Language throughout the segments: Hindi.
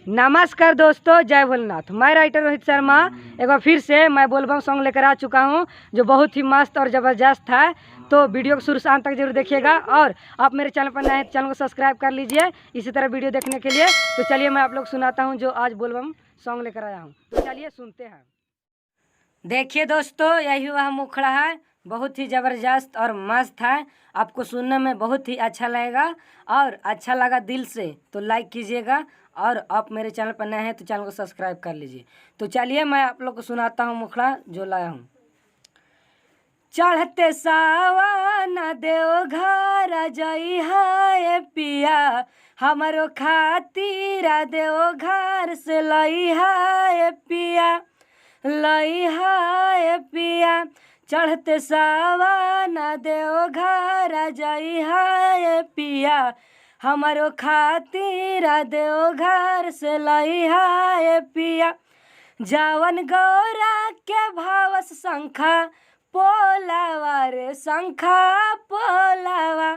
नमस्कार दोस्तों, जय भोलेनाथ। मैं राइटर रोहित शर्मा एक बार फिर से मैं बोलबम सॉन्ग लेकर आ चुका हूं, जो बहुत ही मस्त और ज़बरदस्त है। तो वीडियो को शुरू से अंत तक जरूर देखिएगा, और आप मेरे चैनल पर नए हैं तो चैनल को सब्सक्राइब कर लीजिए इसी तरह वीडियो देखने के लिए। तो चलिए मैं आप लोग सुनाता हूँ जो आज बोलबम सॉन्ग लेकर आया हूँ। तो चलिए सुनते हैं। देखिए दोस्तों, यही वह मुखड़ा है, बहुत ही ज़बरदस्त और मस्त है। आपको सुनने में बहुत ही अच्छा लगेगा, और अच्छा लगा दिल से तो लाइक कीजिएगा, और आप मेरे चैनल पर नए हैं तो चैनल को सब्सक्राइब कर लीजिए। तो चलिए मैं आप लोग को सुनाता हूँ मुखड़ा जो लाया हूँ। चढ़ते सावन देवघर जई है पिया, हमारो खातिर देवघर से लई है पिया, लई है पिया। चढ़ते सावन देवघर जई है पिया, हमारो खातिर देवघर से लई है पिया। जावन गौरा के भावस शंखा पोलावा रे शंखा पोलावा,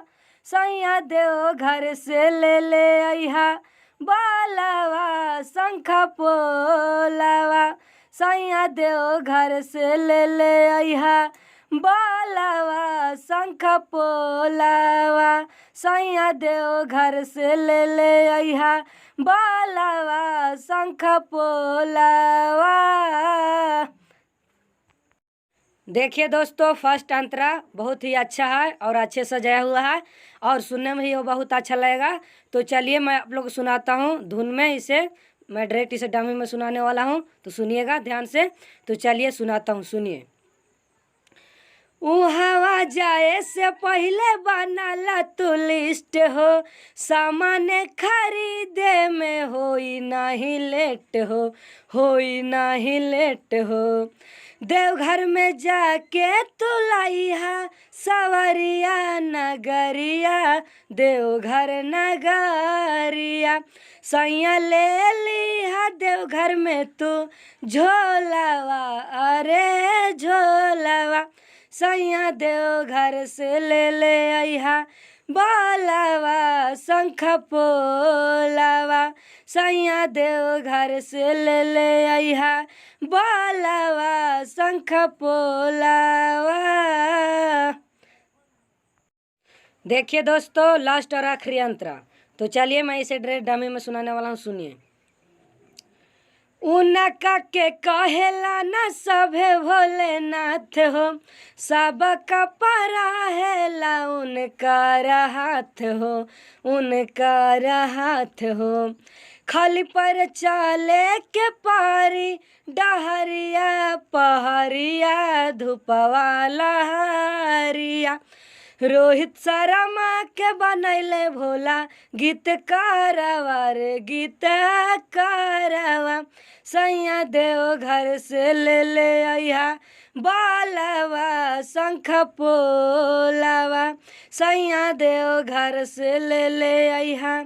सैया देवघर से ले अइहा बालावा शंखा पोलावा, सैया देवघर से ले अइहा बालावा शंखा पोलावा, सैया देवघर से ले अइहा बालावा शंखा पोलावा। देखिए दोस्तों, फर्स्ट अंतरा बहुत ही अच्छा है और अच्छे सजाया हुआ है, और सुनने में ही वो बहुत अच्छा लगेगा। तो चलिए मैं आप लोग को सुनाता हूँ धुन में। इसे मैं डायरेक्ट इसे डमी में सुनाने वाला हूँ, तो सुनिएगा ध्यान से। तो चलिए सुनाता हूँ, सुनिए। हवा जाए से पहले बनाला तू लिस्ट हो, सामान खरीदे में होई नहीं लेट हो, होई नहीं लेट हो। देवघर में जाके तू लाइहा सवरिया नगरिया, देवघर नगरिया। सैया ले लिहा देवघर में तू झोलावा, अरे झोलावा। सैया देवघर से ले अइहा बालावा शंख पोलावा, सैया देवघर से ले अइहा बालावा शंख पोलावा। देखिए दोस्तों, लास्ट और आखिरी अंतरा। तो चलिए मैं इसे डायरेक्ट डमी में सुनाने वाला हूँ, सुनिए। उनका के कहेला न सभे भोलेनाथ हो, सबका पराहेला उनका हाथ हो, उनका हाथ हो। खाली पर चाले के पारी डहरिया पहरिया धूपवाला हरिया। रोहित शर्मा के बनैले भोला गीत कारवा रे गीत कारवा, सैया देवघर से ले अइहा बालावा शंख पोलावा, सैया देवघर से ले अइहा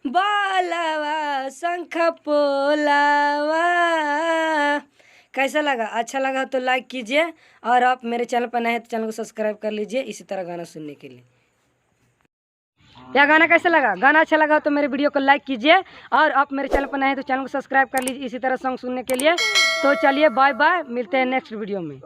बालावा शंख पोलावा। कैसा लगा? अच्छा लगा तो लाइक कीजिए, और आप मेरे चैनल पर नए हैं तो चैनल को सब्सक्राइब कर लीजिए इसी तरह गाना सुनने के लिए। यह गाना कैसा लगा? गाना अच्छा लगा तो मेरे वीडियो को लाइक कीजिए, और आप मेरे चैनल पर नए हैं तो चैनल को सब्सक्राइब कर लीजिए इसी तरह सॉन्ग सुनने के लिए। तो चलिए बाय बाय, मिलते हैं नेक्स्ट वीडियो में।